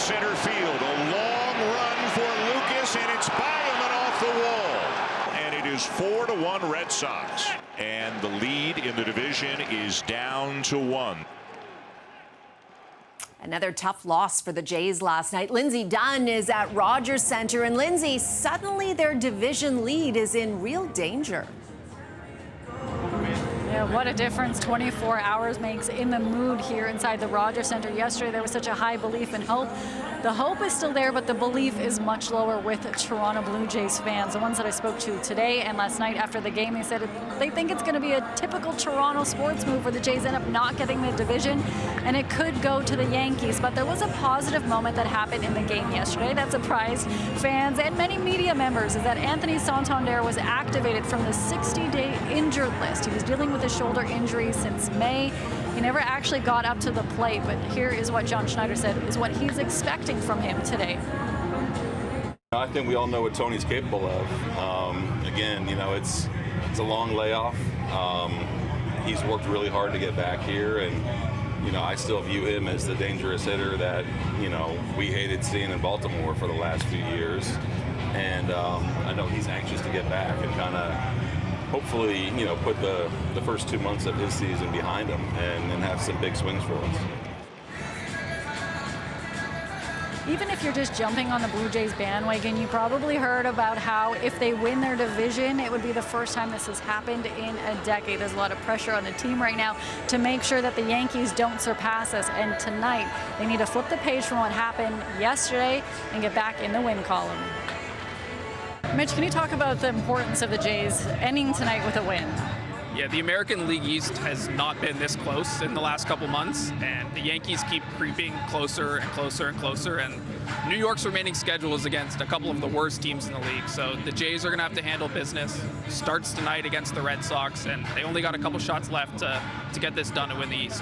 center field. A long run for Lucas, and it's by him and off the wall. And it is 4-1 Red Sox. And the lead in the division is down to 1. Another tough loss for the Jays last night. Lindsay Dunn is at Rogers Center. And Lindsay, suddenly their division lead is in real danger. Yeah, what a difference 24 hours makes in the mood here inside the Rogers Center. Yesterday, there was such a high belief and hope. The hope is still there, but the belief is much lower with Toronto Blue Jays fans. The ones that I spoke to today and last night after the game, they said they think it's going to be a typical Toronto sports move where the Jays end up not getting the division, and it could go to the Yankees. But there was a positive moment that happened in the game yesterday that surprised fans and many media members, is that Anthony Santander was activated from the 60-day injured list. He was dealing with a shoulder injury since May. He never actually got up to the plate, but here is what John Schneider said is what he's expecting from him today. I think we all know what Tony's capable of. Again, you know, it's a long layoff. He's worked really hard to get back here, and you know, I still view him as the dangerous hitter that, you know, we hated seeing in Baltimore for the last few years. And I know he's anxious to get back and kind of hopefully, you know, put the first 2 months of his season behind him and have some big swings for us. Even if you're just jumping on the Blue Jays bandwagon, you probably heard about how if they win their division, it would be the first time this has happened in a decade. There's a lot of pressure on the team right now to make sure that the Yankees don't surpass us. And tonight, they need to flip the page from what happened yesterday and get back in the win column. Mitch, can you talk about the importance of the Jays ending tonight with a win? Yeah, the American League East has not been this close in the last couple months, and the Yankees keep creeping closer and closer and closer, and New York's remaining schedule is against a couple of the worst teams in the league, so the Jays are going to have to handle business. Starts tonight against the Red Sox, and they only got a couple shots left to get this done and win the East.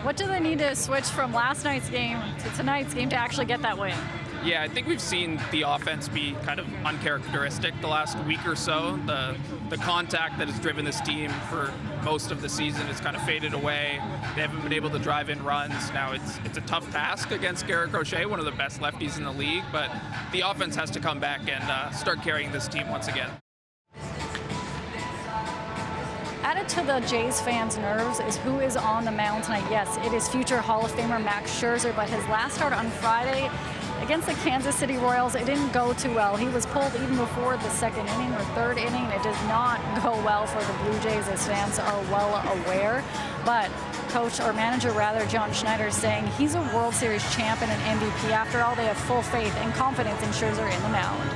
What do they need to switch from last night's game to tonight's game to actually get that win? Yeah, I think we've seen the offense be kind of uncharacteristic the last week or so. The contact that has driven this team for most of the season has kind of faded away. They haven't been able to drive in runs. Now it's a tough task against Garrett Crochet, one of the best lefties in the league, but the offense has to come back and start carrying this team once again. Added to the Jays fans' nerves is who is on the mound tonight. Yes, it is future Hall of Famer Max Scherzer, but his last start on Friday against the Kansas City Royals, it didn't go too well. He was pulled even before the second inning or third inning. It does not go well for the Blue Jays, as fans are well aware. But coach, or manager rather, John Schneider is saying he's a World Series champ and an MVP. After all, they have full faith and confidence in Scherzer in the mound.